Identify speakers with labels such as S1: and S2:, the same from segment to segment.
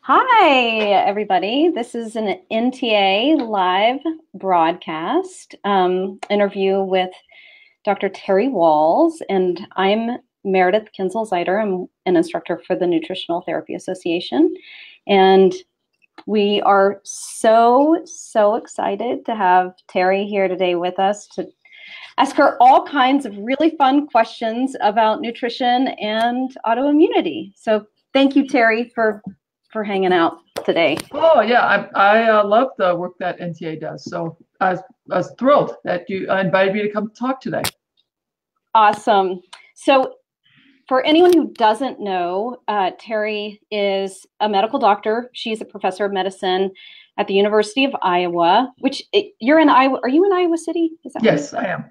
S1: Hi, everybody. This is an NTA live broadcast interview with Dr. Terry Wahls, and I'm Meredith Kinzel-Zeider. I'm an instructor for the Nutritional Therapy Association, and we are so excited to have Terry here today with us to ask her all kinds of really fun questions about nutrition and autoimmunity. So thank you, Terry, for hanging out today.
S2: Oh yeah, I love the work that NTA does. So I was thrilled that you invited me to come talk today.
S1: Awesome. So for anyone who doesn't know, Terry is a medical doctor. She's a professor of medicine at the University of Iowa, which you're in Iowa. Are you in Iowa City?
S2: Is that yes, right?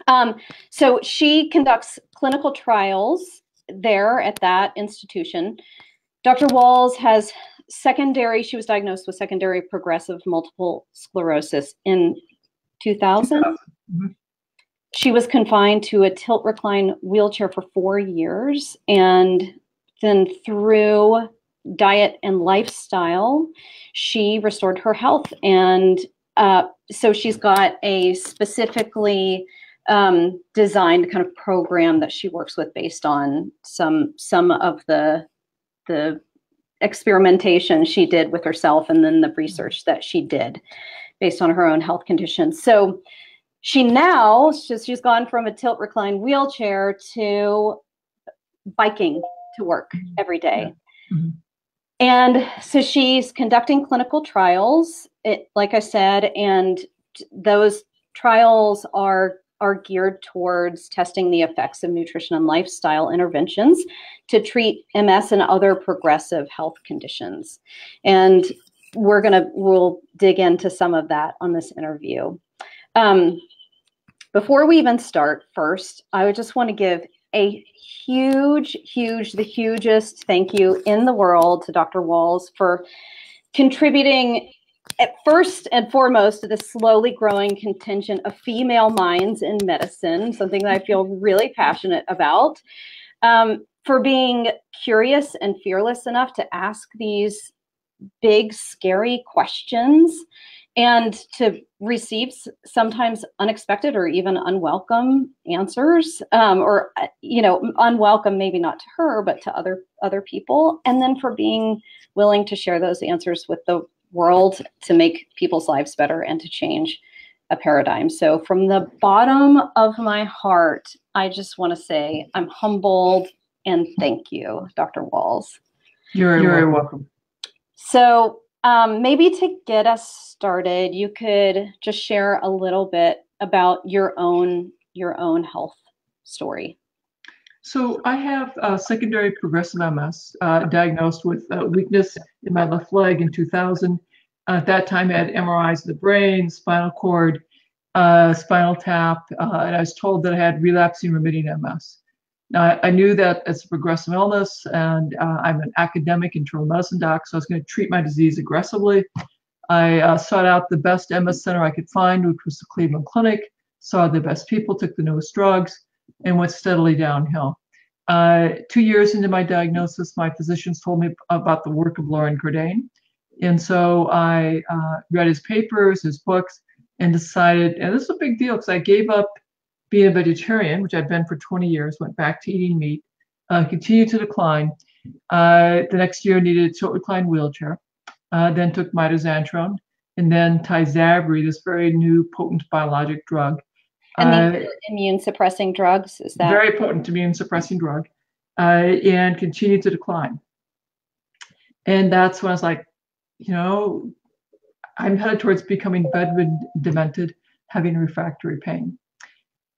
S2: I
S1: am. So she conducts clinical trials there at that institution. Dr. Wahls has she was diagnosed with secondary progressive multiple sclerosis in 2000. Mm-hmm. She was confined to a tilt-recline wheelchair for 4 years, and then through diet and lifestyle, she restored her health. And so she's got a specifically designed kind of program that she works with based on some of the experimentation she did with herself and then the research that she did based on her own health conditions. So she's gone from a tilt recline wheelchair to biking to work every day. Mm-hmm. And so she's conducting clinical trials, like I said, and those trials are geared towards testing the effects of nutrition and lifestyle interventions to treat MS and other progressive health conditions. And we'll dig into some of that on this interview. Before we even start, first, I would just want to give a the hugest thank you in the world to Dr. Wahls for contributing at first and foremost to the slowly growing contingent of female minds in medicine, something that I feel really passionate about, for being curious and fearless enough to ask these big, scary questions and to receive sometimes unexpected or even unwelcome answers, or, unwelcome, maybe not to her, but to other people. And then for being willing to share those answers with the world to make people's lives better and to change a paradigm. So from the bottom of my heart, I just want to say I'm humbled and thank you, Dr. Wahls.
S2: You're very welcome.
S1: So maybe to get us started, you could just share a little bit about your own health story.
S2: So I have secondary progressive MS, diagnosed with weakness in my left leg in 2000. At that time, I had MRIs of the brain, spinal cord, spinal tap, and I was told that I had relapsing remitting MS. Now, I knew that it's a progressive illness, and I'm an academic internal medicine doc, so I was going to treat my disease aggressively. I sought out the best MS center I could find, which was the Cleveland Clinic, saw the best people, took the newest drugs, and went steadily downhill. 2 years into my diagnosis, my physicians told me about the work of Lauren Gurdane. And so I read his papers, his books, and decided, and this is a big deal because I gave up being a vegetarian, which I'd been for 20 years, went back to eating meat, continued to decline. The next year needed a tilt-recline wheelchair, then took mitoxantrone, and then tizabri, this very new potent biologic drug.
S1: And these immune suppressing drugs, is that?
S2: Very potent immune suppressing drug, and continued to decline. And that's when I was like, I'm headed towards becoming bedridden, demented, having refractory pain.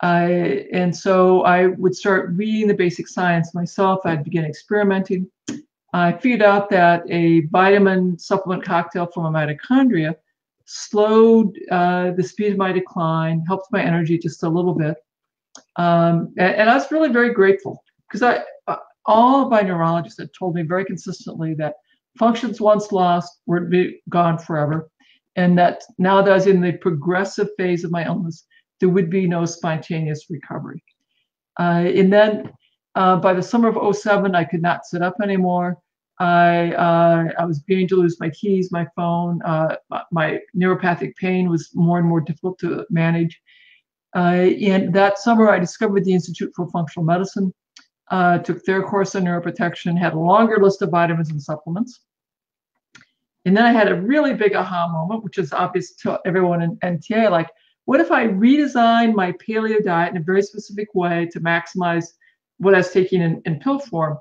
S2: And so I would start reading the basic science myself. I'd begin experimenting. I figured out that a vitamin supplement cocktail for my mitochondria slowed the speed of my decline, helped my energy just a little bit. And I was really very grateful because all of my neurologists had told me very consistently that functions once lost were to be gone forever. And that now that I was in the progressive phase of my illness, there would be no spontaneous recovery. And then by the summer of 2007, I could not sit up anymore. I was beginning to lose my keys, my phone. My neuropathic pain was more and more difficult to manage. And that summer, I discovered the Institute for Functional Medicine, took their course on neuroprotection, had a longer list of vitamins and supplements. And then I had a really big aha moment, which is obvious to everyone in NTA, like, what if I redesign my paleo diet in a very specific way to maximize what I was taking in pill form?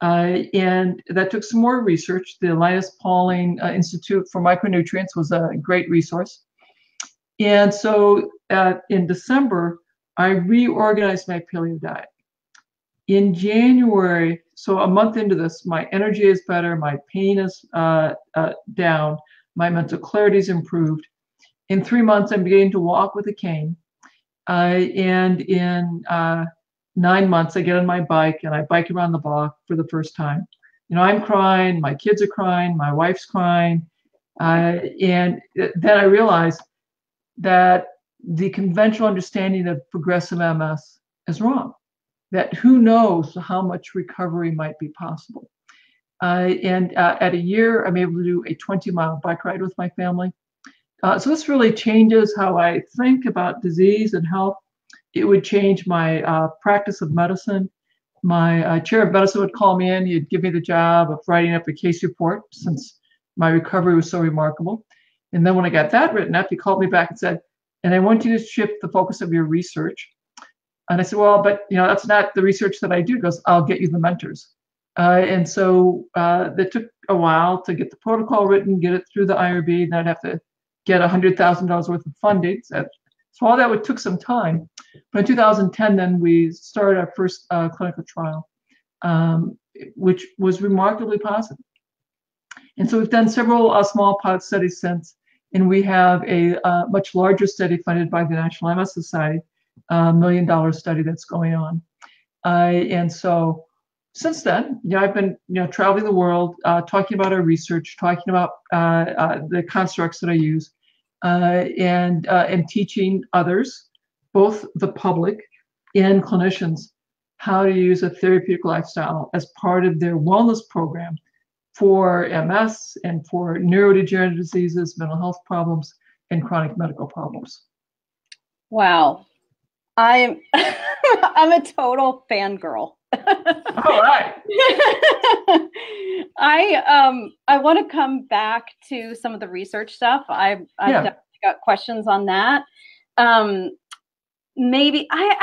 S2: And that took some more research. The Linus Pauling Institute for Micronutrients was a great resource. And so in December, I reorganized my paleo diet. In January, so a month into this, my energy is better, my pain is down, my mental clarity is improved. In 3 months, I'm beginning to walk with a cane. And in 9 months, I get on my bike and I bike around the block for the first time. You know, I'm crying, my kids are crying, my wife's crying. And then I realized that the conventional understanding of progressive MS is wrong, that who knows how much recovery might be possible. And at a year, I'm able to do a 20-mile bike ride with my family. So this really changes how I think about disease and health. It would change my practice of medicine. My chair of medicine would call me in. He'd give me the job of writing up a case report since my recovery was so remarkable. And then when I got that written up, he called me back and said, and I want you to shift the focus of your research. And I said, well, but you know, that's not the research that I do. He goes, I'll get you the mentors. And so that took a while to get the protocol written, get it through the IRB, and I'd have to get $100,000 worth of funding. So all that took some time. But in 2010, then we started our first clinical trial, which was remarkably positive. And so we've done several small pilot studies since, and we have a much larger study funded by the National MS Society, $1 million study that's going on. And so since then, you know, I've been, you know, traveling the world, talking about our research, talking about the constructs that I use, and teaching others, both the public and clinicians, how to use a therapeutic lifestyle as part of their wellness program for MS and for neurodegenerative diseases, mental health problems, and chronic medical problems.
S1: Wow. I'm a total fangirl.
S2: All right.
S1: I want to come back to some of the research stuff. I've definitely got questions on that. Maybe I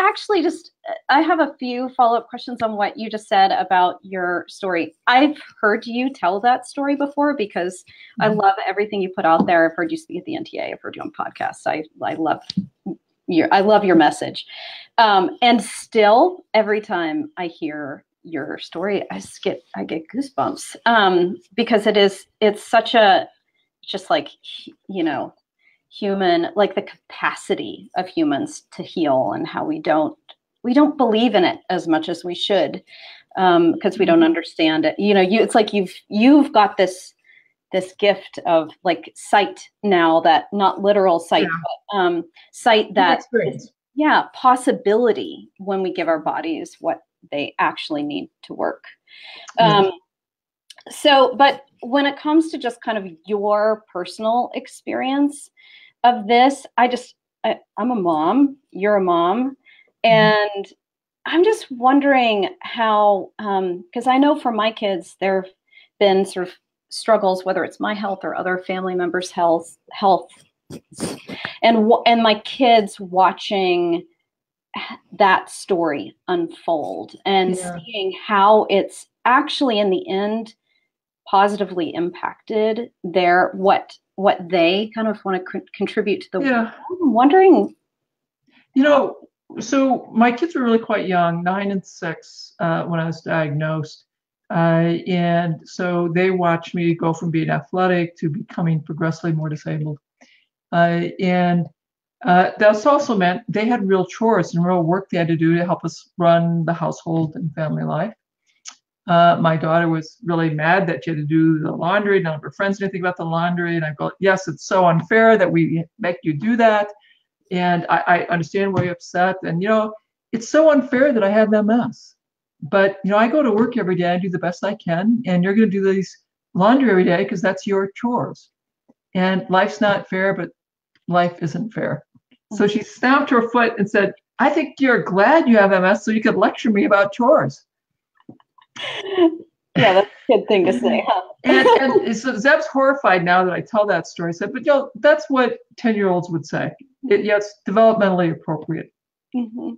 S1: have a few follow-up questions on what you just said about your story. I've heard you tell that story before because I love everything you put out there. I've heard you speak at the NTA. I've heard you on podcasts. I love your message. And still, every time I hear your story, I get goosebumps because it's such a, just like, you know, human, like the capacity of humans to heal and how we don't believe in it as much as we should because we don't understand it. You know, it's like you've got this gift of like sight now, that not literal sight, but sight that is, possibility when we give our bodies what they actually need to work. So, but when it comes to just kind of your personal experience of this, I'm a mom, you're a mom, and I'm just wondering how, because I know for my kids, there have been sort of struggles, whether it's my health or other family members' health, and my kids watching that story unfold and seeing how it's actually in the end positively impacted what they kind of want to contribute to the world. I'm wondering,
S2: you know, so my kids were really quite young, 9 and 6 when I was diagnosed. And so they watched me go from being athletic to becoming progressively more disabled. And that's also meant they had real chores and real work they had to do to help us run the household and family life. My daughter was really mad that she had to do the laundry. None of her friends knew anything about the laundry. And I go, yes, it's so unfair that we make you do that. And I understand why you're upset. And, you know, it's so unfair that I have MS. but I go to work every day. I do the best I can, and you're going to do these laundry every day because that's your chores. And life's not fair, but life isn't fair. So she stamped her foot and said, I think you're glad you have MS so you could lecture me about chores.
S1: Yeah, that's a good thing to say, huh?
S2: and so Zeb's horrified now that I tell that story. I said, but that's what 10-year-olds would say. It's developmentally appropriate.
S1: Mm-hmm.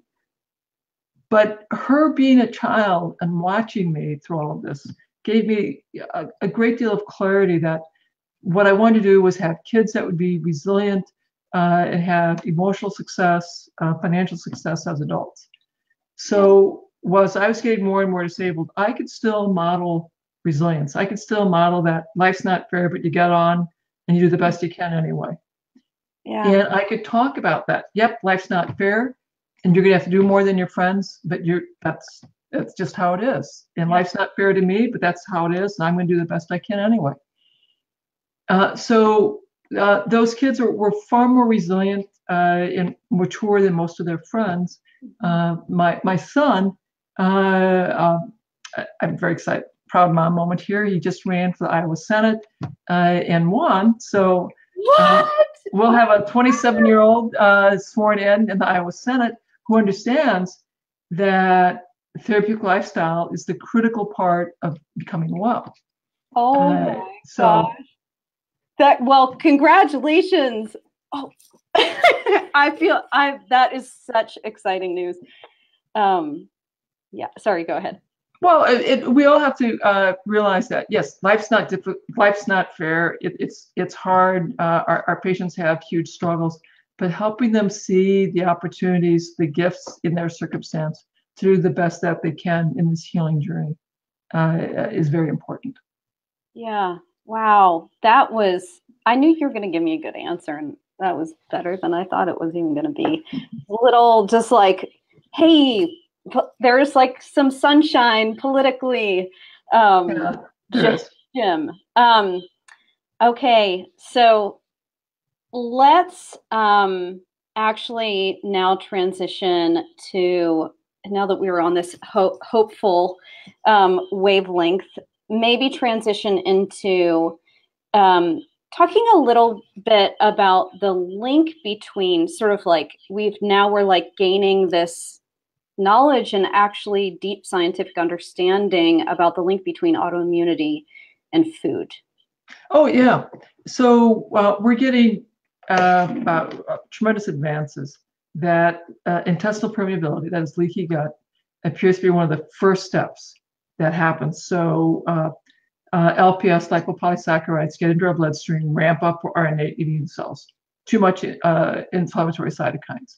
S2: But her being a child and watching me through all of this gave me a great deal of clarity that what I wanted to do was have kids that would be resilient and have emotional success, financial success as adults. So as I was getting more and more disabled, I could still model resilience. I could still model that life's not fair, but you get on and you do the best you can anyway.
S1: Yeah.
S2: And I could talk about that. Yep, life's not fair, and you're gonna have to do more than your friends, but that's just how it is. And life's not fair to me, but that's how it is, and I'm gonna do the best I can anyway. So those kids were far more resilient and mature than most of their friends. My son, I'm very excited, proud mom moment here. He just ran for the Iowa Senate and won. So we'll have a 27-year-old sworn in the Iowa Senate who understands that therapeutic lifestyle is the critical part of becoming well.
S1: Oh my gosh. Well, congratulations. Oh, that is such exciting news. Yeah, sorry, go ahead.
S2: Well, we all have to realize that, yes, life's not fair. It's hard. Our patients have huge struggles, but helping them see the opportunities, the gifts in their circumstance to do the best that they can in this healing journey is very important.
S1: Yeah. Wow. I knew you were going to give me a good answer, and that was better than I thought it was even going to be. A little just like, hey, there's like some sunshine politically. Jim. Okay. So let's actually now transition to, now that we were on this hopeful wavelength, maybe transition into talking a little bit about the link between sort of like we're like gaining this knowledge and actually deep scientific understanding about the link between autoimmunity and food.
S2: Oh yeah, so we're getting tremendous advances that intestinal permeability, that is leaky gut, appears to be one of the first steps that happens. So LPS, lipopolysaccharides, get into our bloodstream, ramp up our innate immune cells. Too much inflammatory cytokines.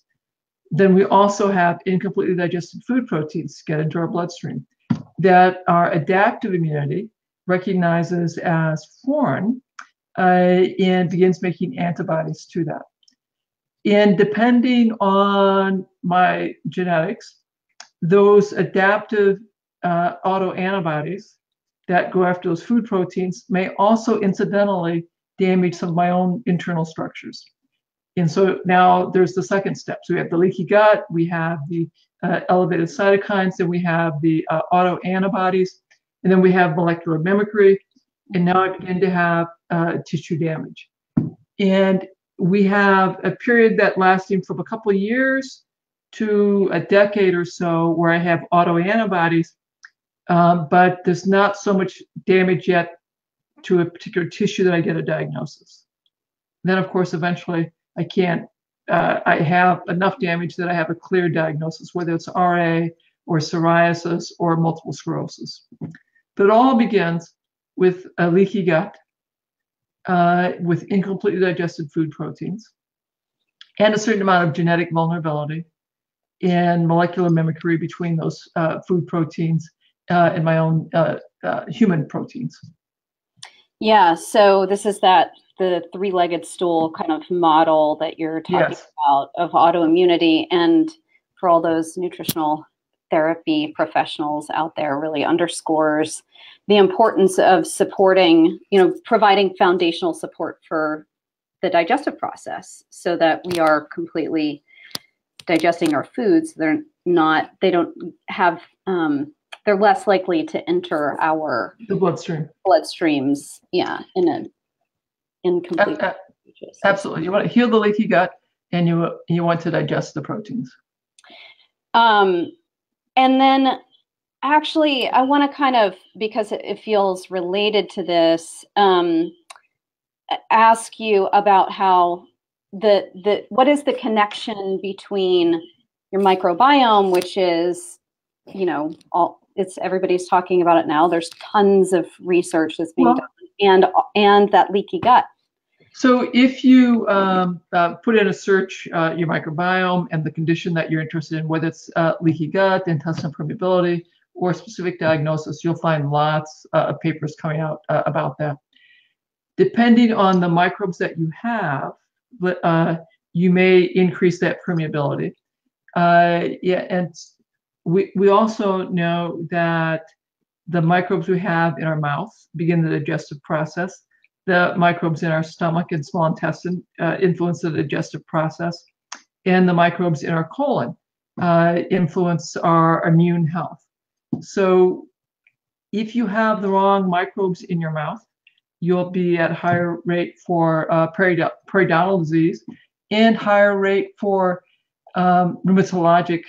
S2: Then we also have incompletely digested food proteins get into our bloodstream that our adaptive immunity recognizes as foreign and begins making antibodies to that. And depending on my genetics, those adaptive autoantibodies that go after those food proteins may also incidentally damage some of my own internal structures. And so now there's the second step. So we have the leaky gut, we have the elevated cytokines, then we have the autoantibodies, and then we have molecular mimicry, and now I begin to have tissue damage. And we have a period that lasting from a couple of years to a decade or so where I have autoantibodies, but there's not so much damage yet to a particular tissue that I get a diagnosis. Then, of course, eventually I have enough damage that I have a clear diagnosis, whether it's RA or psoriasis or multiple sclerosis. But it all begins with a leaky gut, with incompletely digested food proteins, and a certain amount of genetic vulnerability and molecular mimicry between those food proteins and my own human proteins.
S1: Yeah, so this is the three-legged stool kind of model that you're talking about of autoimmunity, and for all those nutritional therapy professionals out there, really underscores the importance of supporting, providing foundational support for the digestive process so that we are they're less likely to enter our bloodstreams, yeah, in an incomplete.
S2: Absolutely, you want to heal the leaky gut, and you want to digest the proteins.
S1: And then, actually, I want to kind of, because it feels related to this, ask you about how what is the connection between your microbiome, which is, you know, everybody's talking about it now. There's tons of research that's being done, and that leaky gut.
S2: So if you put in a search, your microbiome and the condition that you're interested in, whether it's leaky gut, intestinal permeability, or specific diagnosis, you'll find lots of papers coming out about that. Depending on the microbes that you have, you may increase that permeability. Yeah, and we also know that the microbes we have in our mouth begin the digestive process. The microbes in our stomach and small intestine influence the digestive process, and the microbes in our colon influence our immune health. So if you have the wrong microbes in your mouth, you'll be at higher rate for periodontal disease and higher rate for rheumatologic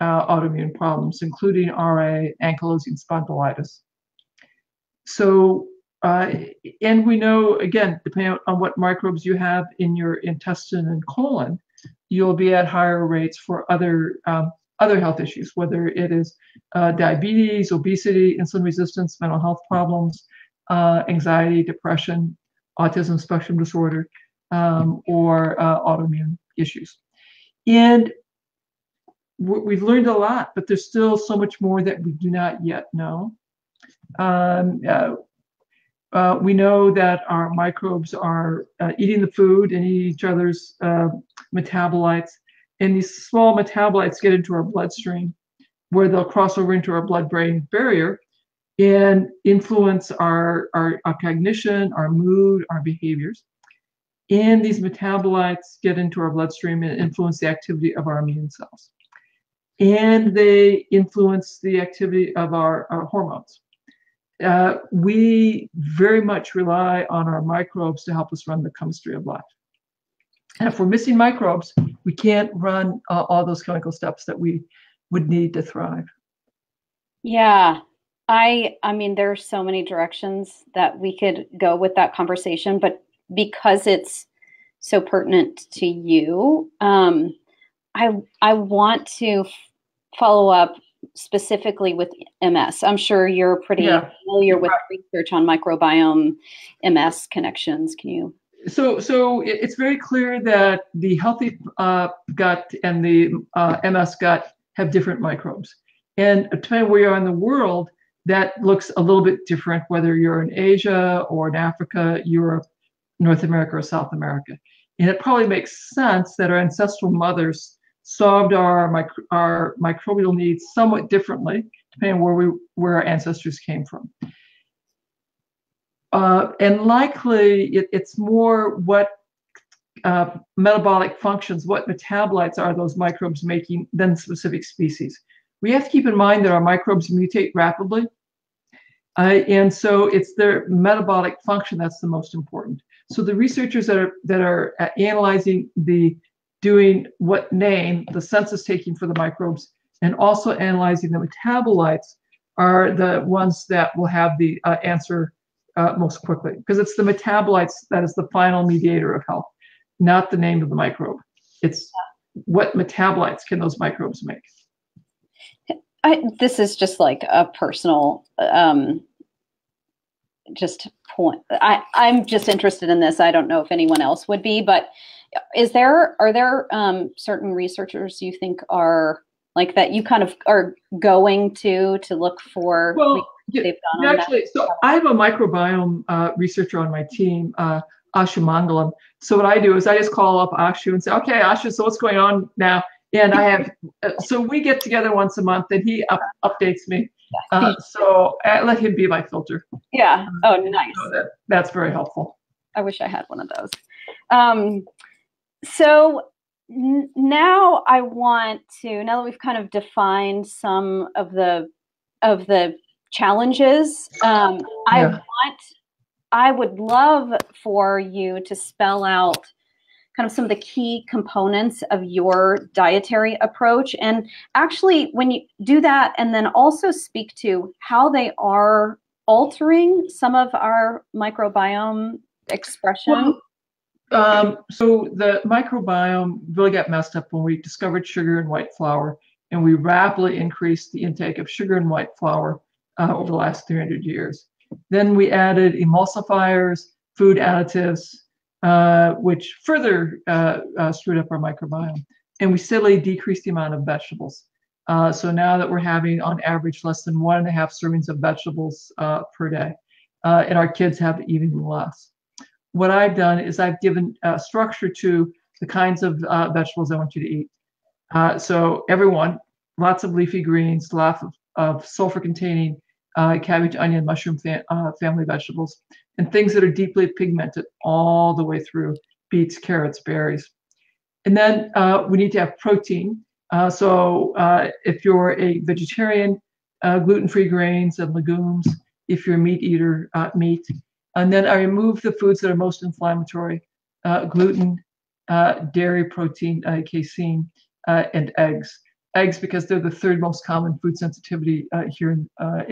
S2: autoimmune problems, including RA, ankylosing spondylitis. So, and we know, again, depending on what microbes you have in your intestine and colon, you'll be at higher rates for other health issues, whether it is diabetes, obesity, insulin resistance, mental health problems, anxiety, depression, autism spectrum disorder, or autoimmune issues. And we've learned a lot, but there's still so much more that we do not yet know. We know that our microbes are eating the food and eating each other's metabolites, and these small metabolites get into our bloodstream, where they'll cross over into our blood-brain barrier and influence our cognition, our mood, our behaviors. And these metabolites get into our bloodstream and influence the activity of our immune cells. And they influence the activity of our hormones. We very much rely on our microbes to help us run the chemistry of life. And if we're missing microbes, we can't run all those chemical steps that we would need to thrive.
S1: Yeah. I mean, there are so many directions that we could go with that conversation, but because it's so pertinent to you, I want to follow up specifically with MS. I'm sure you're pretty familiar with research on microbiome MS connections. Can you?
S2: So it's very clear that the healthy gut and the MS gut have different microbes. And depending where you are in the world, that looks a little bit different, whether you're in Asia or in Africa, Europe, North America, or South America. And it probably makes sense that our ancestral mothers solved our microbial needs somewhat differently, depending on where our ancestors came from. And likely, it's more what metabolic functions, what metabolites are those microbes making than specific species. We have to keep in mind that our microbes mutate rapidly. And so it's their metabolic function that's the most important. So the researchers that are analyzing doing the census taking for the microbes, and also analyzing the metabolites are the ones that will have the answer most quickly, because it's the metabolites that is the final mediator of health, not the name of the microbe. It's what metabolites can those microbes make.
S1: This is just like a personal point. I'm just interested in this. I don't know if anyone else would be, but are there certain researchers you think are like that you kind of are going to look for?
S2: Well, actually, so I have a microbiome researcher on my team, Ashu Mangalam. So what I do is I just call up Ashu and say, okay, Ashu, so what's going on now? And I have, so we get together once a month and he updates me. So I let him be my filter.
S1: Yeah. Oh, nice.
S2: So that's very helpful.
S1: I wish I had one of those. So now I want to, now that we've kind of defined some of the of the challenges.
S2: Yeah.
S1: I would love for you to spell out kind of some of the key components of your dietary approach. And actually, when you do that, and then also speak to how they are altering some of our microbiome expression.
S2: So the microbiome really got messed up when we discovered sugar and white flour, and we rapidly increased the intake of sugar and white flour over the last 300 years. Then we added emulsifiers, food additives, which further screwed up our microbiome. And we steadily decreased the amount of vegetables. So now that we're having, on average, less than 1.5 servings of vegetables per day, and our kids have even less. What I've done is I've given structure to the kinds of vegetables I want you to eat. So everyone, lots of leafy greens, lots of sulfur-containing cabbage, onion, mushroom family vegetables, and things that are deeply pigmented all the way through: beets, carrots, berries. And then we need to have protein. So if you're a vegetarian, gluten-free grains and legumes. If you're a meat eater, meat. And then I remove the foods that are most inflammatory: gluten, dairy, protein, casein, and eggs. Eggs, because they're the third most common food sensitivity here in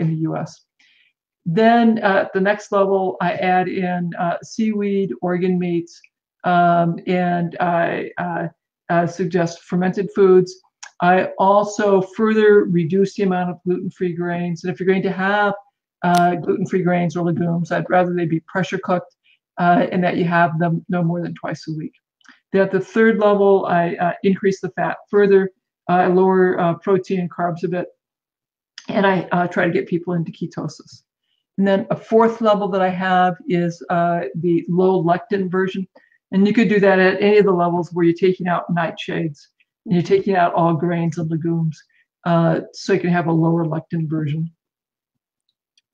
S2: the US. Then at the next level, I add in seaweed, organ meats, and I suggest fermented foods. I also further reduce the amount of gluten-free grains. And if you're going to have gluten-free grains or legumes, I'd rather they be pressure cooked and that you have them no more than twice a week. Then at the third level, I increase the fat further. I lower protein and carbs a bit, and I try to get people into ketosis. And then a fourth level that I have is the low lectin version. And you could do that at any of the levels where you're taking out nightshades and you're taking out all grains and legumes, so you can have a lower lectin version.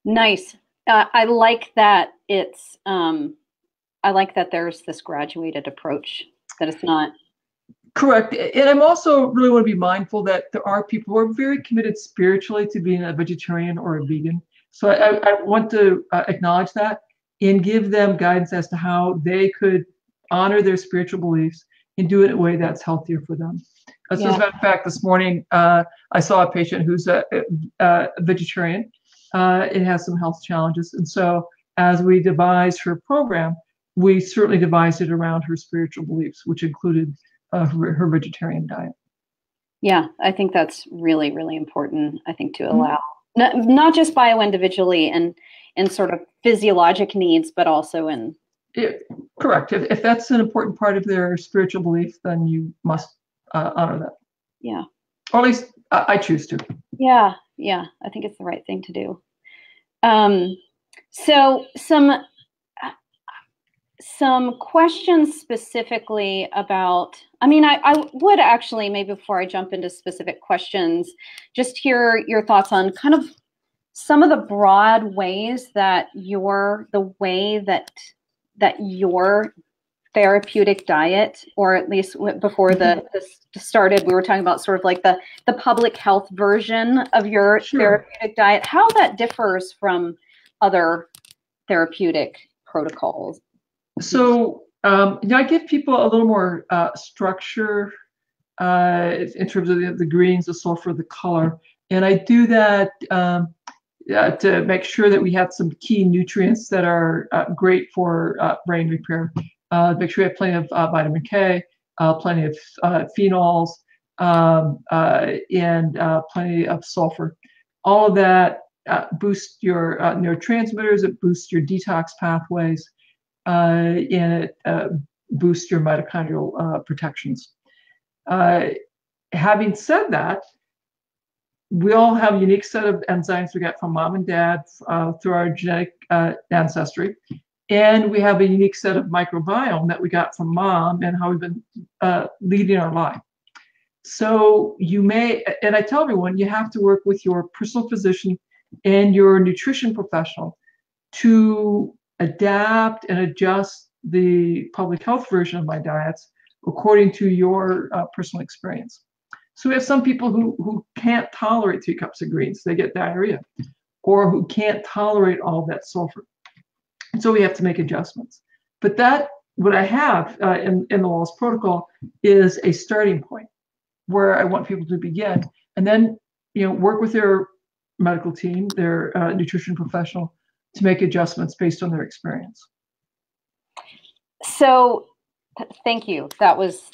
S1: Nice. I like that it's, I like that there's this graduated approach, that it's not.
S2: Correct. And I'm also really want to be mindful that there are people who are very committed spiritually to being a vegetarian or a vegan. So I want to acknowledge that and give them guidance as to how they could honor their spiritual beliefs and do it in a way that's healthier for them. As a matter of fact, this morning, I saw a patient who's a vegetarian. It has some health challenges. And so as we devised her program, we certainly devised it around her spiritual beliefs, which included her vegetarian diet.
S1: Yeah, I think that's really, really important, I think, to allow, not just bio-individually and sort of physiologic needs, but also in.
S2: Correct. If that's an important part of their spiritual belief, then you must honor that.
S1: Yeah.
S2: Or at least I choose to.
S1: Yeah, yeah, I think it's the right thing to do. So some questions specifically about, I mean, I would actually, maybe before I jump into specific questions, just hear your thoughts on kind of some of the broad ways that your therapeutic diet, or at least before this started, we were talking about sort of like the public health version of your therapeutic diet, how that differs from other therapeutic protocols.
S2: So I give people a little more structure in terms of the greens, the sulfur, the color. And I do that to make sure that we have some key nutrients that are great for brain repair. Make sure we have plenty of vitamin K, plenty of phenols, and plenty of sulfur. All of that boosts your neurotransmitters, it boosts your detox pathways, and it boosts your mitochondrial protections. Having said that, we all have a unique set of enzymes we got from mom and dad through our genetic ancestry. And we have a unique set of microbiome that we got from mom and how we've been leading our life. So you may, and I tell everyone, you have to work with your personal physician and your nutrition professional to adapt and adjust the public health version of my diets according to your personal experience. So we have some people who can't tolerate 3 cups of greens, they get diarrhea, or who can't tolerate all that sulfur. And so we have to make adjustments. But what I have in the Wahls protocol is a starting point where I want people to begin, and then work with their medical team, their nutrition professional, to make adjustments based on their experience.
S1: So thank you. That was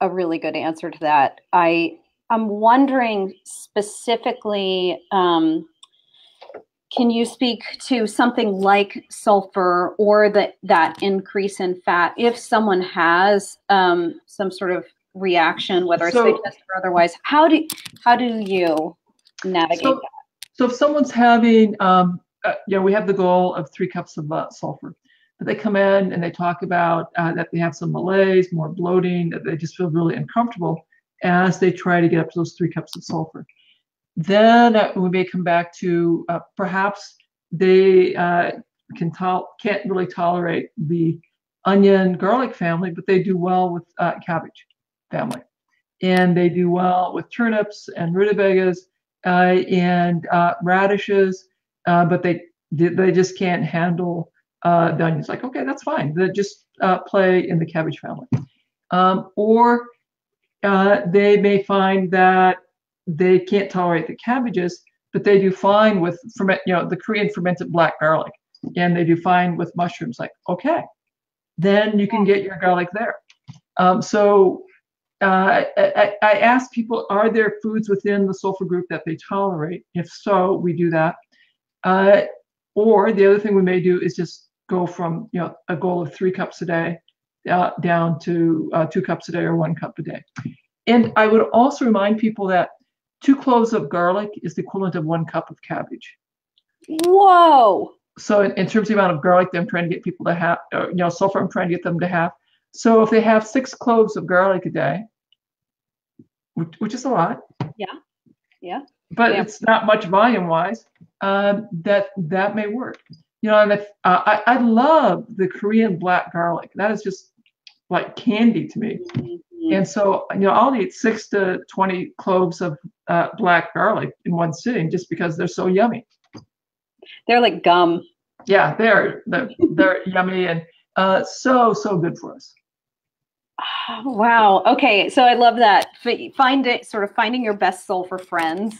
S1: a really good answer to that. I'm wondering specifically, can you speak to something like sulfur or that increase in fat if someone has some sort of reaction, whether it's digestive or otherwise? How do you navigate that?
S2: So if someone's having, we have the goal of 3 cups of sulfur. But they come in and they talk about that they have some malaise, more bloating, that they just feel really uncomfortable as they try to get up to those 3 cups of sulfur. Then we may come back to perhaps they can't really tolerate the onion garlic family, but they do well with cabbage family, and they do well with turnips and rutabagas and radishes, but they just can't handle the onions. Like, okay, that's fine. They just play in the cabbage family. Or they may find that they can't tolerate the cabbages, but they do fine with the Korean fermented black garlic, and they do fine with mushrooms. Like, okay, then you can get your garlic there. I ask people, are there foods within the sulfur group that they tolerate? If so, we do that. Or the other thing we may do is just go from a goal of 3 cups a day down to 2 cups a day or 1 cup a day. And I would also remind people that 2 cloves of garlic is the equivalent of 1 cup of cabbage.
S1: Whoa! So
S2: in terms of the amount of garlic that I'm trying to get people to have, sulfur I'm trying to get them to have. So if they have 6 cloves of garlic a day, which is a lot.
S1: Yeah.
S2: But it's not much volume-wise. That may work. And I love the Korean black garlic. That is just like candy to me. Mm-hmm. And so I'll eat 6 to 20 cloves of black garlic in one sitting just because they're so yummy.
S1: They're like gum.
S2: Yeah, they're yummy and so good for us.
S1: Oh, wow. Okay, so I love that. Finding your best sulfur friends,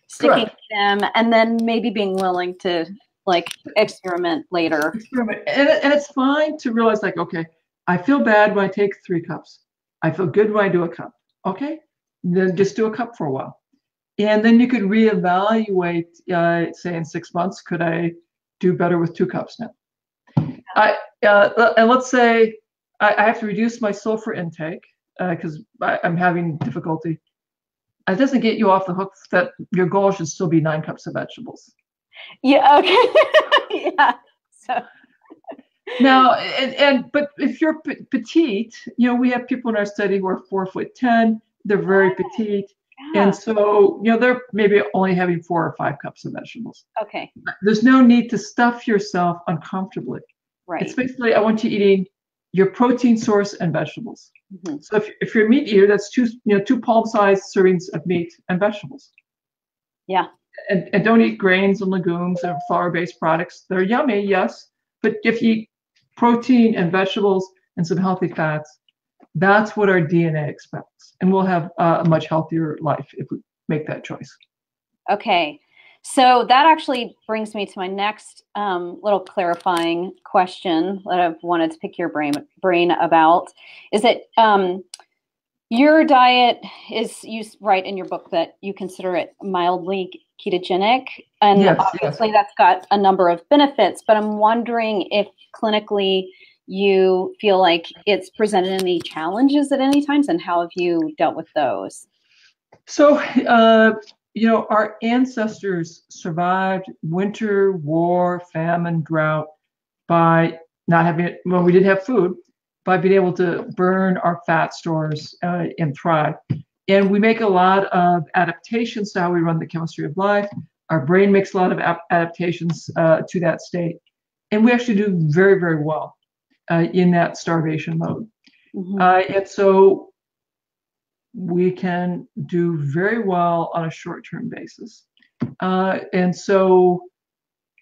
S1: sticking to them, and then maybe being willing to experiment later.
S2: And it's fine to realize okay, I feel bad when I take 3 cups. I feel good when I do a cup. Okay, then just do a cup for a while, and then you could reevaluate. Say in 6 months, could I do better with 2 cups now? And let's say I have to reduce my sulfur intake because I'm having difficulty. It doesn't get you off the hook that your goal should still be 9 cups of vegetables.
S1: Yeah. Okay. Yeah. So.
S2: Now, but if you're petite, we have people in our study who are 4'10". They're very petite, and so they're maybe only having 4 or 5 cups of vegetables.
S1: Okay.
S2: There's no need to stuff yourself uncomfortably. Right. It's basically I want you eating your protein source and vegetables. Mm-hmm. So if you're a meat eater, that's 2 palm-sized servings of meat and vegetables.
S1: Yeah.
S2: And don't eat grains and legumes and flour-based products. They're yummy, yes, but if you eat protein and vegetables and some healthy fats, that's what our DNA expects, and we'll have a much healthier life if we make that choice. Okay.
S1: So that actually brings me to my next little clarifying question that I've wanted to pick your brain about. Is that your diet is, you write in your book that you consider it mildly ketogenic, and yes, obviously that's got a number of benefits, but I'm wondering if clinically you feel like it's presented any challenges at any times, and how have you dealt with those?
S2: So, our ancestors survived winter, war, famine, drought by not having it when we didn't have food, by being able to burn our fat stores and thrive. And we make a lot of adaptations to how we run the chemistry of life. Our brain makes a lot of adaptations to that state. And we actually do very, very well in that starvation mode. Mm-hmm. And so we can do very well on a short-term basis. And so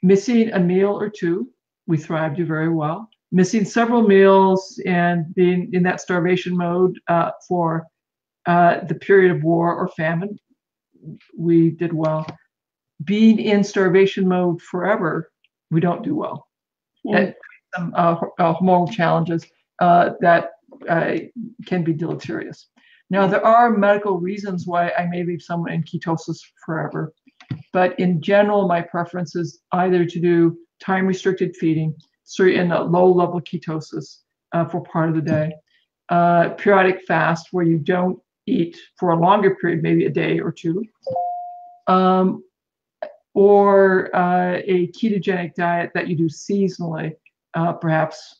S2: missing a meal or two, we thrive, do very well. Missing several meals and being in that starvation mode for the period of war or famine, we did well. Being in starvation mode forever, we don't do well. That some hormonal challenges that can be deleterious. Now, there are medical reasons why I may leave someone in ketosis forever, but in general, my preference is either to do time-restricted feeding, so in a low-level ketosis for part of the day, periodic fast where you don't eat for a longer period, maybe a day or two, or a ketogenic diet that you do seasonally, perhaps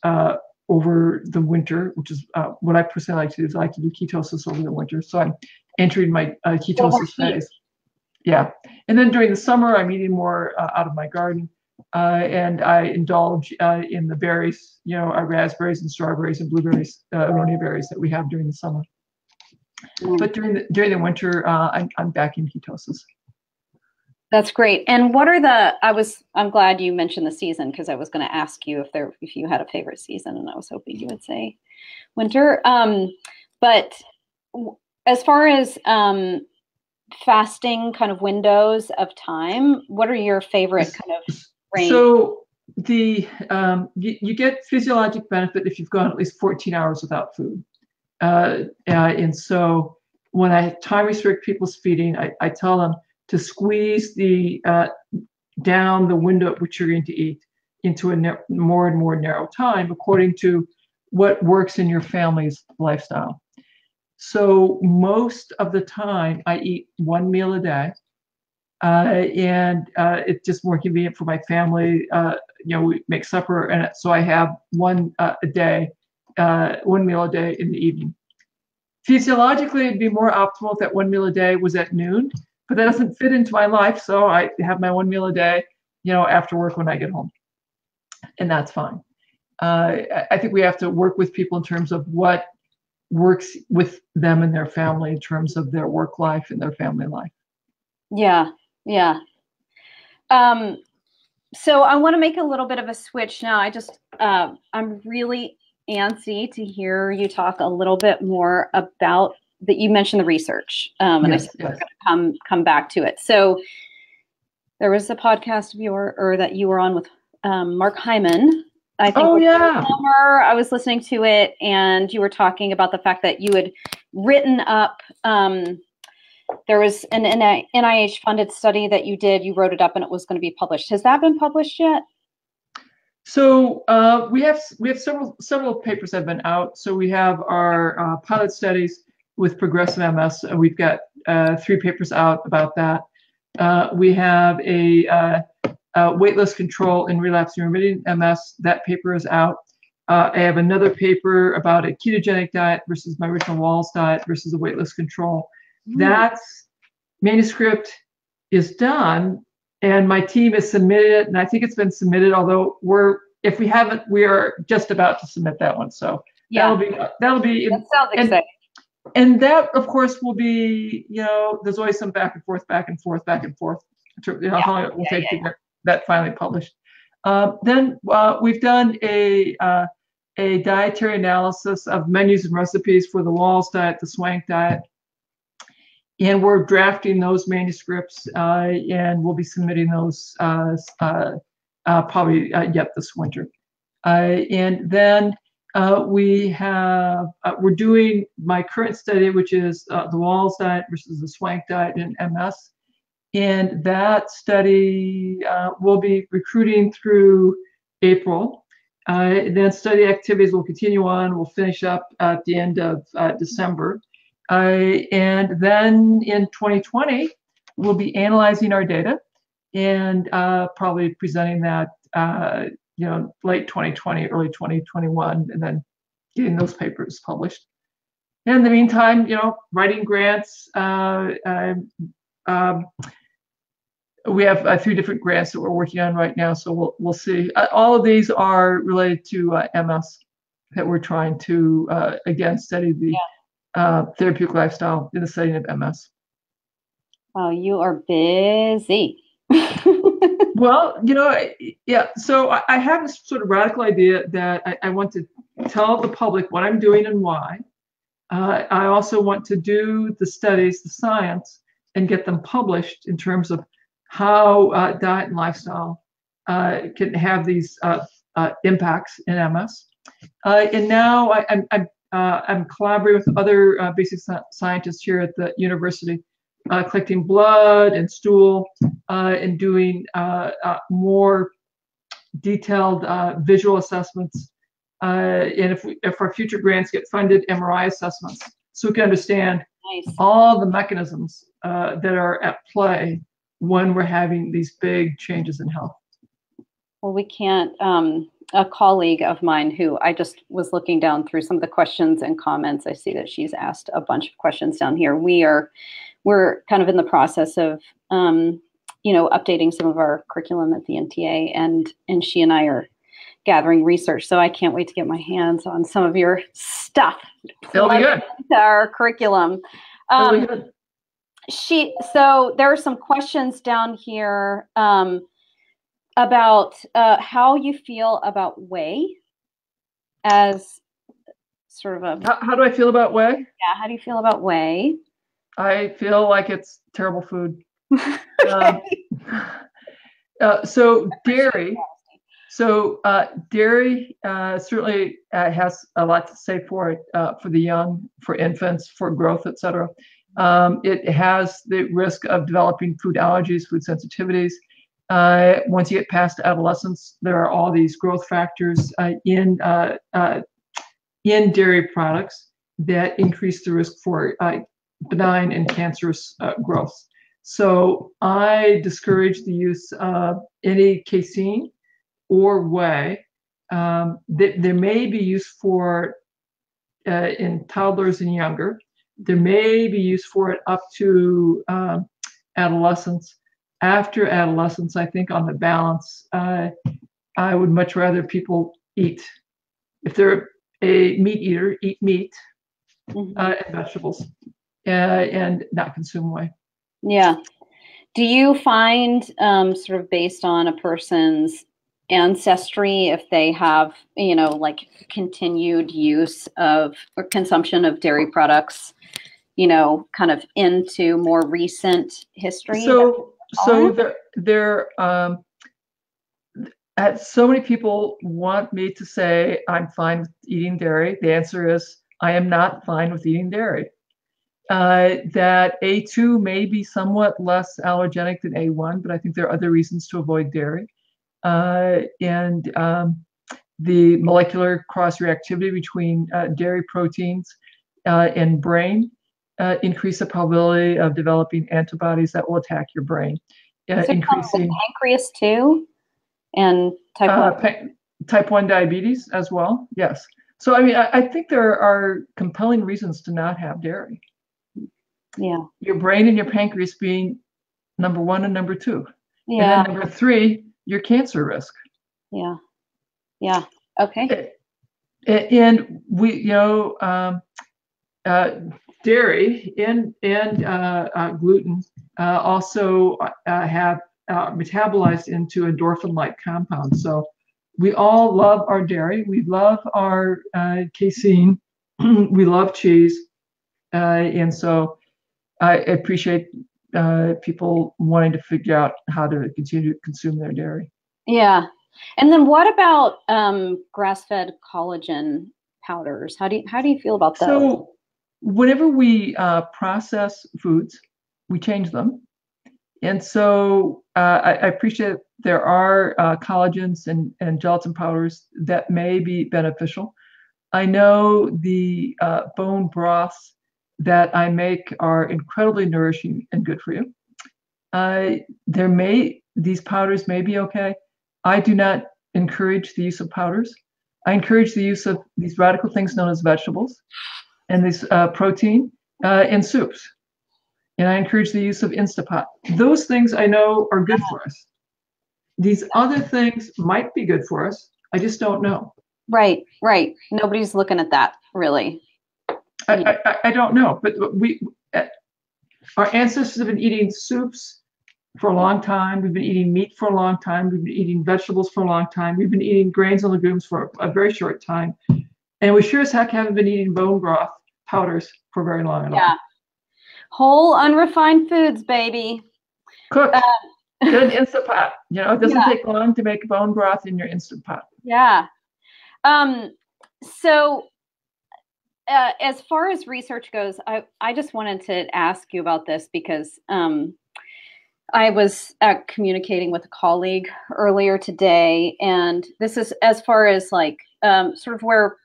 S2: over the winter, which is what I personally like to do. Is I like to do ketosis over the winter. So I'm entering my ketosis phase. Yeah. And then during the summer, I'm eating more out of my garden. And I indulge in the berries, raspberries and strawberries and blueberries, aronia berries that we have during the summer. But during the winter, I'm back in ketosis.
S1: That's great. And what are I'm glad you mentioned the season, because I was going to ask you if you had a favorite season, and I was hoping you would say winter. But as far as fasting kind of windows of time, what are your favorite kind of range?
S2: So you get physiologic benefit if you've gone at least 14 hours without food. And so when I time restrict people's feeding, I tell them to squeeze down the window at which you're going to eat into a more and more narrow time according to what works in your family's lifestyle. So most of the time I eat one meal a day, and it's just more convenient for my family. We make supper, and so I have one meal a day in the evening. Physiologically, it'd be more optimal if that one meal a day was at noon, but that doesn't fit into my life. So I have my one meal a day, after work when I get home, and that's fine. I think we have to work with people in terms of what works with them and their family in terms of their work life and their family life.
S1: Yeah. Yeah. So I want to make a little bit of a switch now. I'm really antsy to hear you talk a little bit more about that. You mentioned the research, and I said we're going to come back to it. So there was a podcast that you were on with Mark Hyman. I think summer I was listening to it, and you were talking about the fact that you had written up. There was an NIH funded study that you did. You wrote it up, and it was going to be published. Has that been published yet?
S2: So we have several papers that have been out. So we have our pilot studies with progressive MS. We've got 3 papers out about that. We have a weightless control in relapsing remitting MS. That paper is out. I have another paper about a ketogenic diet versus my original Wahls diet versus a weightless control. That manuscript is done, and my team has submitted it, and I think it's been submitted, although if we haven't, we are just about to submit that one. So that'll be
S1: that sounds exciting.
S2: And that, of course, will be, there's always some back and forth. How long it will take to get that finally published. Then we've done a dietary analysis of menus and recipes for the Wahls diet, the Swank diet. And we're drafting those manuscripts, and we'll be submitting those probably yet this winter. And then we're doing my current study, which is the Wahls diet versus the Swank diet in MS. And that study will be recruiting through April. Then study activities will continue on. We'll finish up at the end of December. And then in 2020, we'll be analyzing our data and probably presenting that, late 2020, early 2021, and then getting those papers published. And in the meantime, writing grants. We have 3 different grants that we're working on right now, so we'll see. All of these are related to MS that we're trying to again study the therapeutic lifestyle in the setting of MS.
S1: Oh, you are busy.
S2: Well, yeah. So I have this sort of radical idea that I want to tell the public what I'm doing and why. I also want to do the studies, the science, and get them published in terms of how diet and lifestyle can have these impacts in MS. And now I'm collaborating with other basic scientists here at the university, collecting blood and stool and doing more detailed visual assessments. And if our future grants get funded, MRI assessments, so we can understand all the mechanisms that are at play when we're having these big changes in health.
S1: Well, we can't. A colleague of mine who I just was looking down through some of the questions and comments. I see that she's asked a bunch of questions down here. We're kind of in the process of, updating some of our curriculum at the NTA, and she and I are gathering research. So I can't wait to get my hands on some of your stuff.
S2: That'll be good.
S1: Our curriculum.
S2: That'll be good.
S1: So there are some questions down here about how you feel about whey as sort of a.
S2: How do I feel about whey?
S1: Yeah, how do you feel about whey?
S2: I feel like it's terrible food. So dairy. So dairy certainly has a lot to say for it, for the young, for infants, for growth, etc. It has the risk of developing food allergies, food sensitivities. Once you get past adolescence, there are all these growth factors in dairy products that increase the risk for benign and cancerous growth. So I discourage the use of any casein or whey. There may be use for in toddlers and younger. There may be use for it up to adolescence. After adolescence, I think on the balance, I would much rather people eat. If they're a meat eater, eat meat and vegetables and not consume whey.
S1: Yeah. Do you find sort of based on a person's ancestry, if they have, like continued use of or consumption of dairy products, kind of into more recent history?
S2: So so many people want me to say I'm fine with eating dairy. The answer is I am not fine with eating dairy. That A2 may be somewhat less allergenic than A1, but I think there are other reasons to avoid dairy. And the molecular cross-reactivity between dairy proteins and brain increase the probability of developing antibodies that will attack your brain. Increasing
S1: pancreas too, and
S2: type 1 diabetes as well. Yes. So I mean, I think there are compelling reasons to not have dairy.
S1: Yeah.
S2: Your brain and your pancreas being number 1 and number 2.
S1: Yeah.
S2: And then number 3, your cancer risk.
S1: Yeah. Yeah. Okay.
S2: And we, dairy and gluten also have metabolized into endorphin-like compounds. So we all love our dairy. We love our casein. We love cheese. And so I appreciate people wanting to figure out how to continue to consume their dairy.
S1: Yeah. And then what about grass-fed collagen powders? How do you feel about those?
S2: So whenever we process foods, we change them. And so I appreciate there are collagens and gelatin powders that may be beneficial. I know the bone broths that I make are incredibly nourishing and good for you. These powders may be okay. I do not encourage the use of powders. I encourage the use of these radical things known as vegetables and this protein in soups. And I encourage the use of Instapot. Those things I know are good for us. These other things might be good for us. I just don't know.
S1: Right. Nobody's looking at that, really.
S2: I don't know, but our ancestors have been eating soups for a long time. We've been eating meat for a long time. We've been eating vegetables for a long time. We've been eating grains and legumes for a very short time. And we sure as heck haven't been eating bone broth powders for very long at all.
S1: Whole unrefined foods, baby.
S2: Cooked. Good Instant Pot. You know, it doesn't take long to make bone broth in your Instant Pot.
S1: Yeah. So as far as research goes, I just wanted to ask you about this because I was communicating with a colleague earlier today, and this is as far as like sort of where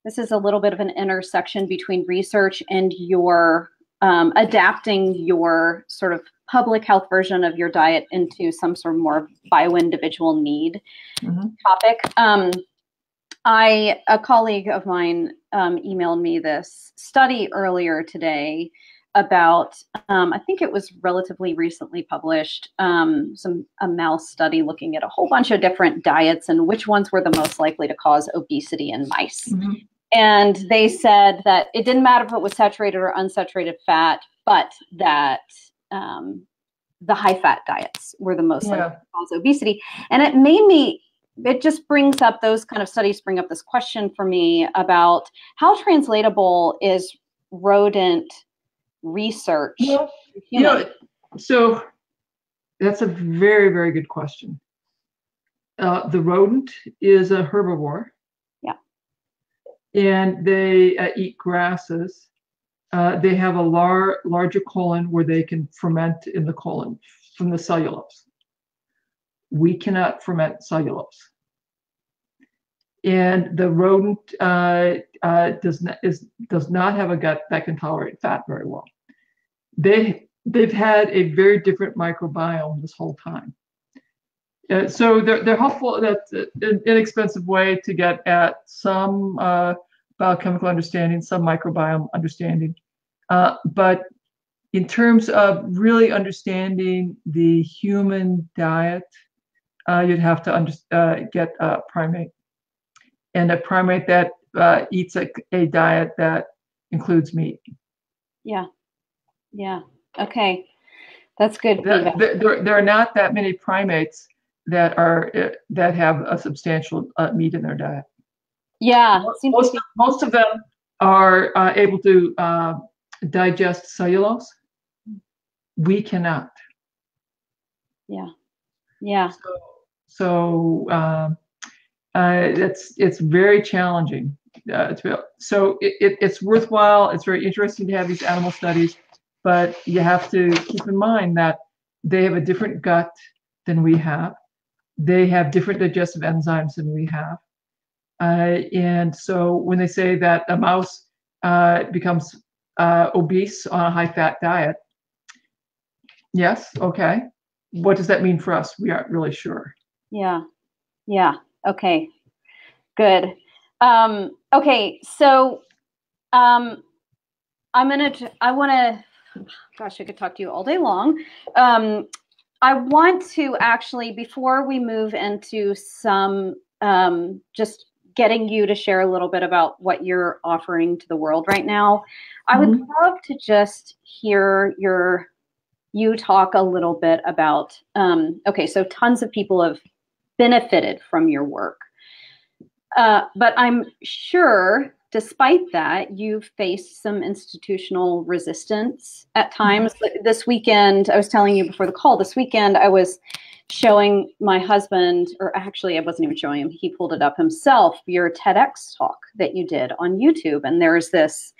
S1: this is a little bit of an intersection between research and your adapting your sort of public health version of your diet into some sort of more bio-individual need topic. A colleague of mine emailed me this study earlier today about, I think it was relatively recently published, a mouse study looking at a whole bunch of different diets and which ones were the most likely to cause obesity in mice. And they said that it didn't matter if it was saturated or unsaturated fat, but that the high-fat diets were the most likely to cause obesity. And it made me, it just brings up, those kind of studies bring up this question for me about how translatable is rodent research?
S2: Well, you know, so that's a very, very good question. The rodent is a herbivore. And they eat grasses. They have a larger colon where they can ferment in the colon from the cellulose. We cannot ferment cellulose. And the rodent does not have a gut that can tolerate fat very well. They've had a very different microbiome this whole time. So they're helpful. That's an inexpensive way to get at some biochemical understanding, some microbiome understanding. But in terms of really understanding the human diet, you'd have to get a primate. And a primate that eats a diet that includes meat. Yeah.
S1: Okay. That's good feedback.
S2: There are not that many primates that have a substantial meat in their diet.
S1: Yeah,
S2: most of them are able to digest cellulose. We cannot.
S1: Yeah.
S2: So it's very challenging. So it's worthwhile. It's very interesting to have these animal studies, but you have to keep in mind that they have a different gut than we have. They have different digestive enzymes than we have. And so when they say that a mouse becomes obese on a high-fat diet, yes, okay. What does that mean for us? We aren't really sure.
S1: Yeah. Okay. Good. Okay. So I want to, gosh, I could talk to you all day long. I want to actually, before we move into some, just getting you to share a little bit about what you're offering to the world right now, I would love to just hear you talk a little bit about, okay, so tons of people have benefited from your work. But I'm sure, despite that, you've faced some institutional resistance at times. This weekend, I was telling you before the call, this weekend I was showing my husband, or actually I wasn't even showing him, he pulled it up himself, your TEDx talk that you did on YouTube. And there's this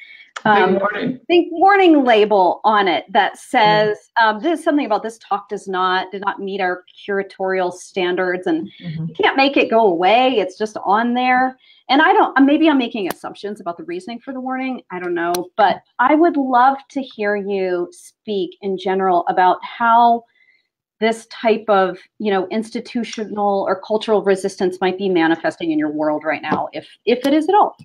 S1: big warning label on it that says this is something about this talk did not meet our curatorial standards, and you can't make it go away. It's just on there. And maybe I'm making assumptions about the reasoning for the warning. I don't know, but I would love to hear you speak in general about how this type of, institutional or cultural resistance might be manifesting in your world right now, if it is at all.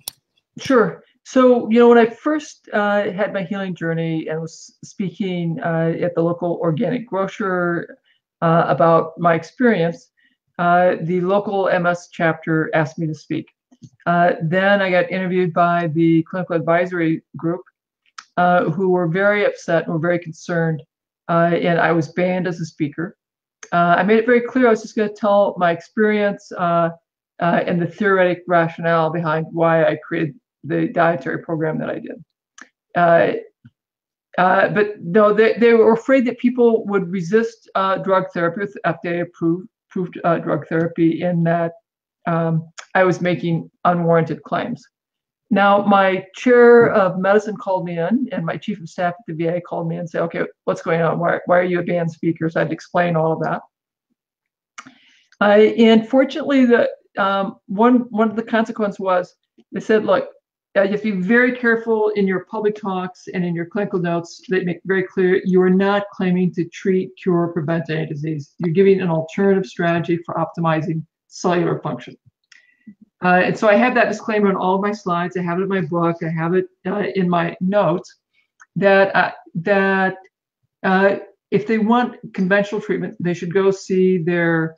S2: Sure. So, when I first had my healing journey and was speaking at the local organic grocer about my experience, the local MS chapter asked me to speak. Then I got interviewed by the clinical advisory group, who were very upset and were very concerned. And I was banned as a speaker. I made it very clear I was just going to tell my experience and the theoretic rationale behind why I created the dietary program that I did. But no, they were afraid that people would resist drug therapy with FDA-approved drug therapy, in that I was making unwarranted claims. Now, my chair of medicine called me in, and my chief of staff at the VA called me and said, okay, what's going on? Why are you a banned speaker? So I had to explain all of that. And fortunately, one of the consequences was, they said, look, you have to be very careful in your public talks and in your clinical notes. They make very clear you are not claiming to treat, cure, or prevent any disease. You're giving an alternative strategy for optimizing cellular function. And so I have that disclaimer on all of my slides. I have it in my book. I have it in my notes that if they want conventional treatment, they should go see their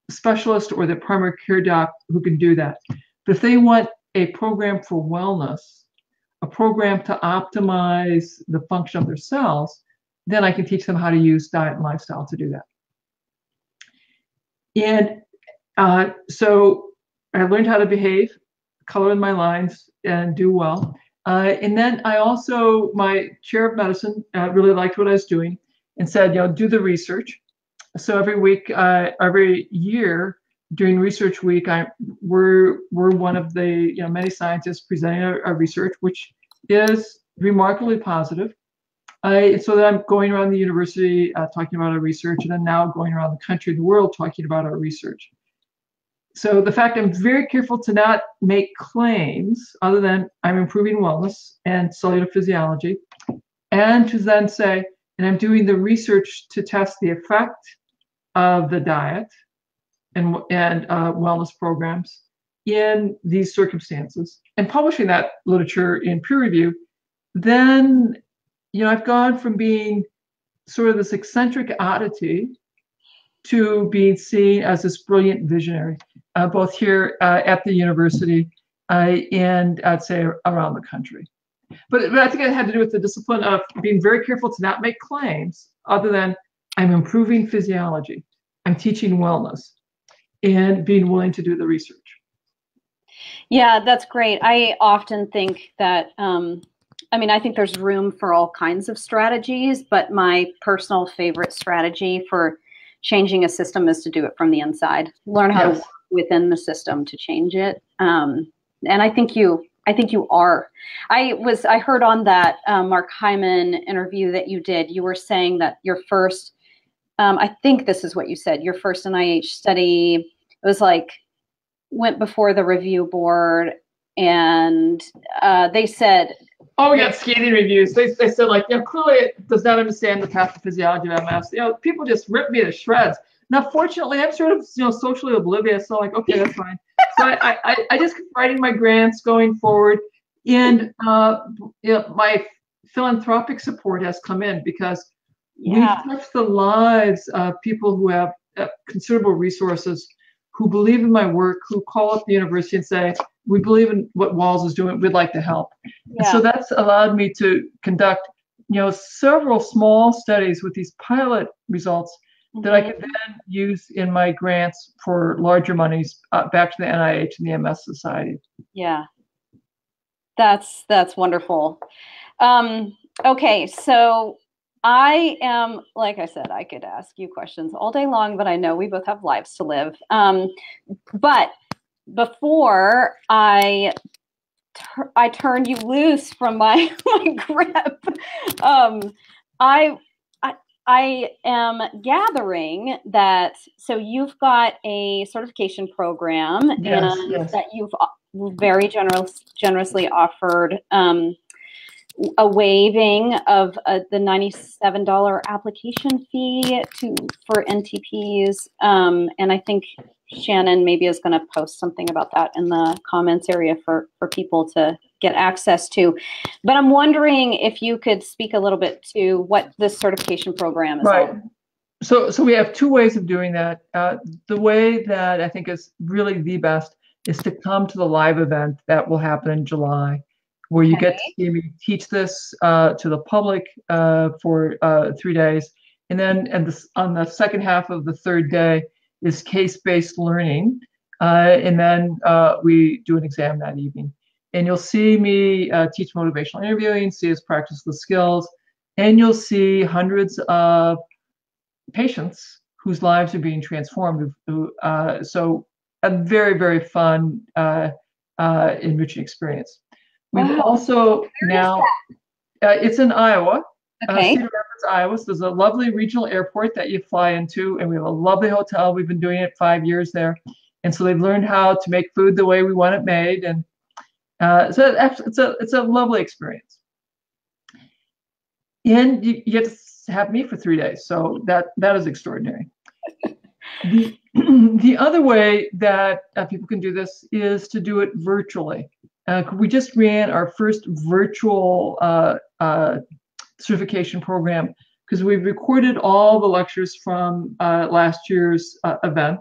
S2: specialist or their primary care doc who can do that. But if they want a program for wellness, a program to optimize the function of their cells, then I can teach them how to use diet and lifestyle to do that. And so I learned how to behave, color in my lines, and do well. And then I also, my chair of medicine really liked what I was doing and said, do the research. So every week, every year during research week, we're one of the many scientists presenting our research, which is remarkably positive. So that I'm going around the university talking about our research, and then now going around the country, the world, talking about our research. So the fact I'm very careful to not make claims other than I'm improving wellness and cellular physiology, and to then say, and I'm doing the research to test the effect of the diet and wellness programs in these circumstances, and publishing that literature in peer review, then I've gone from being sort of this eccentric oddity to being seen as this brilliant visionary, both here at the university and I'd say around the country. But I think it had to do with the discipline of being very careful to not make claims other than I'm improving physiology, I'm teaching wellness, and being willing to do the research.
S1: Yeah, that's great. I often think that, I think there's room for all kinds of strategies, but my personal favorite strategy for changing a system is to do it from the inside. Learn how to work within the system to change it. And I think you are. I heard on that Mark Hyman interview that you did, you were saying that your first, I think this is what you said, your first NIH study, it was like, went before the review board, and they said,
S2: oh, we got scathing reviews. They said, like, clearly it does not understand the pathophysiology of MS. People just rip me to shreds. Now, fortunately, I'm sort of, socially oblivious. So, like, okay, that's fine. So I just keep writing my grants going forward, and my philanthropic support has come in because we've touched the lives of people who have considerable resources, who believe in my work, who call up the university and say, we believe in what Wahls is doing, we'd like to help. And so that's allowed me to conduct, several small studies with these pilot results that I can then use in my grants for larger monies back to the NIH and the MS Society.
S1: Yeah, that's wonderful. Okay, so I am, like I said, I could ask you questions all day long, but I know we both have lives to live. But before I turned you loose from my grip, I am gathering that, so you've got a certification program, and that you've very generously offered a waiving of the $97 application fee for NTPs, and I think Shannon maybe is going to post something about that in the comments area for people to get access to. But I'm wondering if you could speak a little bit to what this certification program is.
S2: Right. So we have two ways of doing that. The way that I think is really the best is to come to the live event that will happen in July, where you get to see me teach this to the public for 3 days. And then on the second half of the third day is case-based learning. And then we do an exam that evening. And you'll see me teach motivational interviewing, see us practice the skills, and you'll see hundreds of patients whose lives are being transformed. So a very, very fun, enriching experience. We've also now, it's in Iowa, Cedar Rapids, Iowa. So there's a lovely regional airport that you fly into, and we have a lovely hotel. We've been doing it 5 years there. And so they've learned how to make food the way we want it made. And so it's a lovely experience. And you get to have me for 3 days. So that is extraordinary. The other way that people can do this is to do it virtually. We just ran our first virtual certification program because we've recorded all the lectures from last year's event.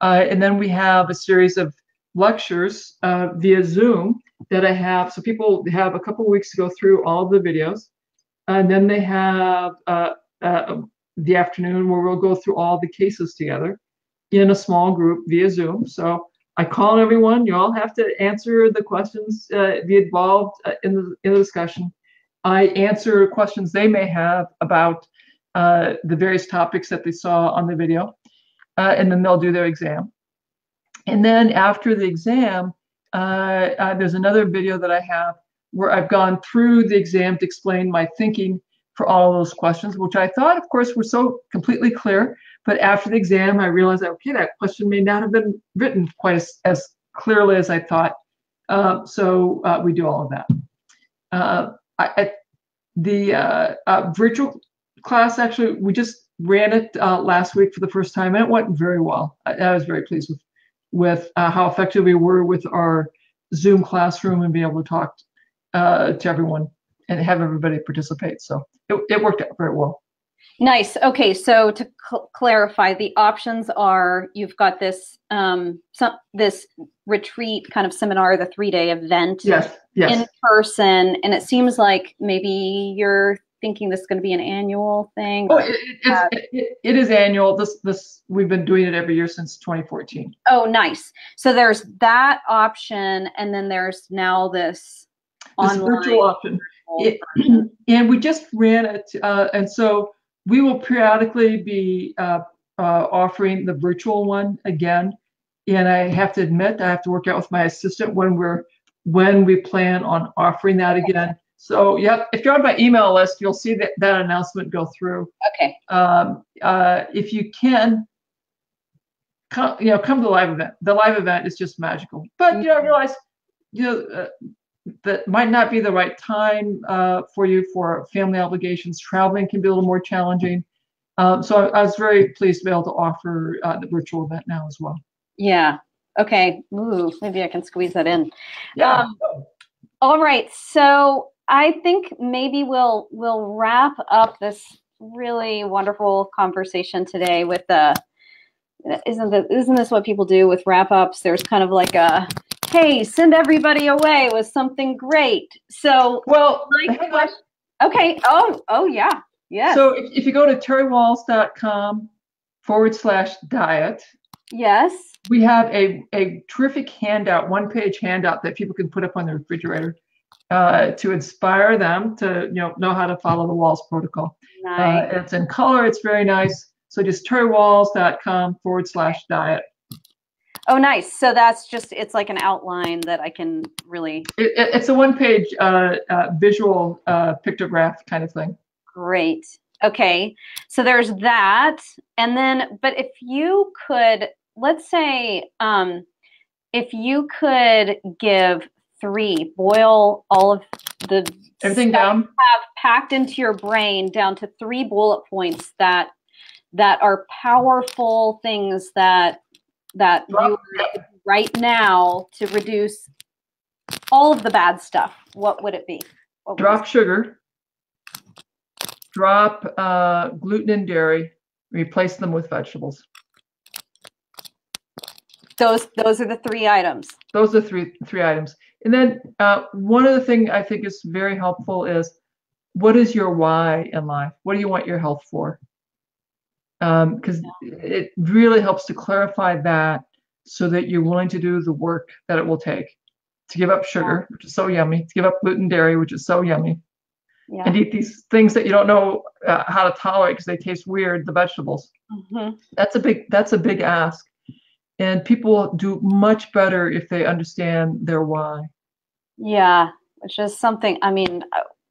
S2: And then we have a series of lectures via Zoom that I have. So people have a couple of weeks to go through all of the videos. And then they have the afternoon where we'll go through all the cases together in a small group via Zoom. So I call everyone. You all have to answer the questions, be involved in the discussion. I answer questions they may have about the various topics that they saw on the video, and then they'll do their exam. And then after the exam, there's another video that I have where I've gone through the exam to explain my thinking for all of those questions, which I thought, of course, were so completely clear. But after the exam, I realized that, okay, that question may not have been written quite as clearly as I thought. So we do all of that. The virtual class, actually, we just ran it last week for the first time, and it went very well. I was very pleased with how effective we were with our Zoom classroom and being able to talk to everyone and have everybody participate. So it worked out very well.
S1: Nice. Okay, so to clarify, the options are you've got this this retreat kind of seminar, the 3-day event,
S2: yes,
S1: in person, and it seems like maybe you're thinking this is going to be an annual thing.
S2: Oh, it is annual. This we've been doing it every year since 2014.
S1: Oh, nice. So there's that option, and then there's now this online
S2: virtual option. And we just ran it, and so we will periodically be offering the virtual one again. And I have to admit, I have to work out with my assistant when we plan on offering that again. So, yep, if you're on my email list, you'll see that announcement go through.
S1: Okay.
S2: If you can, come to the live event. The live event is just magical. But I realize, that might not be the right time for you for family obligations. Traveling can be a little more challenging. So I was very pleased to be able to offer the virtual event now as well.
S1: Yeah. Okay. Ooh, maybe I can squeeze that in.
S2: Yeah.
S1: All right. So I think maybe we'll wrap up this really wonderful conversation today with isn't this what people do with wrap ups? There's kind of like a, hey, send everybody away with something great. So,
S2: well,
S1: okay. Oh, yeah. Yeah.
S2: So if you go to terrywahls.com/diet.
S1: Yes.
S2: We have a terrific handout, one-page handout that people can put up on their refrigerator to inspire them to know how to follow the Wahls protocol.
S1: Nice.
S2: It's in color. It's very nice. So just terrywahls.com/diet.
S1: Oh, nice. So that's it's like an outline that I can really.
S2: It's a one-page visual pictograph kind of thing.
S1: Great. Okay. So there's that. And then, but if you could, let's say, if you could give boil all of the
S2: everything down,
S1: you have packed into your brain down to 3 bullet points that are powerful things that you right now to reduce all of the bad stuff, what would it be?
S2: Drop sugar, drop gluten and dairy, replace them with vegetables.
S1: Those are the 3 items.
S2: Those are three items. And then one of the things I think is very helpful is, what is your why in life? What do you want your health for? Because it really helps to clarify that, so that you're willing to do the work that it will take to give up sugar, which is so yummy, to give up gluten, dairy, which is so yummy, and eat these things that you don't know how to tolerate because they taste weird, the vegetables. That's a big ask. And people do much better if they understand their why. Yeah,
S1: which is something, I mean,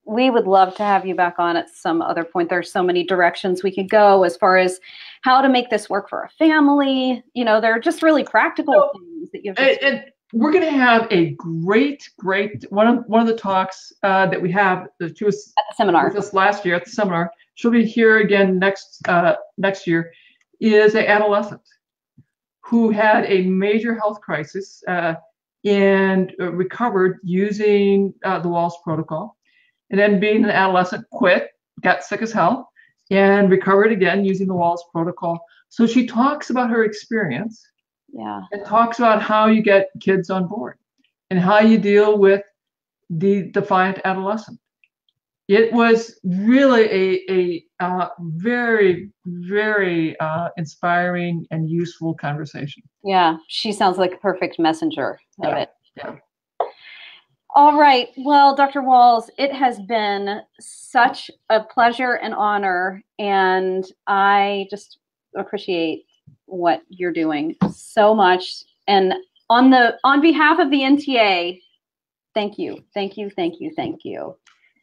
S1: we would love to have you back on at some other point. There's so many directions we could go as far as how to make this work for a family. You know, they're just really practical things that you've just...
S2: And we're going to have a great one of the talks that we have. She was
S1: at the seminar
S2: with us last year at the seminar. She'll be here again next year. Is an adolescent who had a major health crisis and recovered using the Wahls protocol, and then being an adolescent, quit, got sick as hell, and recovered again using the Wahls protocol. So she talks about her experience, and talks about how you get kids on board and how you deal with the defiant adolescent. It was really a very, very inspiring and useful conversation.
S1: Yeah, she sounds like a perfect messenger of it. Yeah. All right. Well, Dr. Wahls, it has been such a pleasure and honor, and I just appreciate what you're doing so much. And on behalf of the NTA, thank you, thank you, thank you, thank you.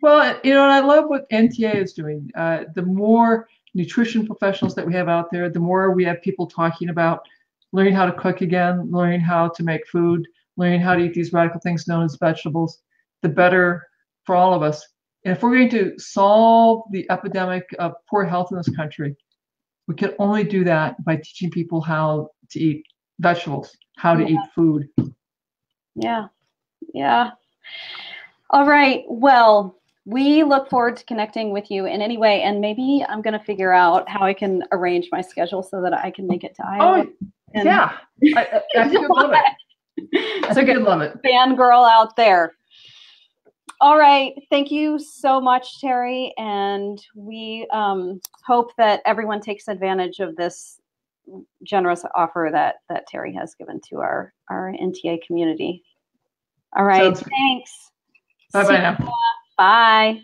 S2: Well, you know, and I love what NTA is doing. The more nutrition professionals that we have out there, the more we have people talking about learning how to cook again, learning how to make food, learning how to eat these radical things known as vegetables, the better for all of us. And if we're going to solve the epidemic of poor health in this country, we can only do that by teaching people how to eat vegetables, how to eat food.
S1: Yeah. Yeah. All right. Well, we look forward to connecting with you in any way, and maybe I'm going to figure out how I can arrange my schedule so that I can make it to Iowa.
S2: Oh, yeah. I think you'd love it. I think you'd love it.
S1: Fangirl out there. All right. Thank you so much, Terry. And we hope that everyone takes advantage of this generous offer that Terry has given to our NTA community. All right. Thanks.
S2: Bye-bye now.
S1: Bye.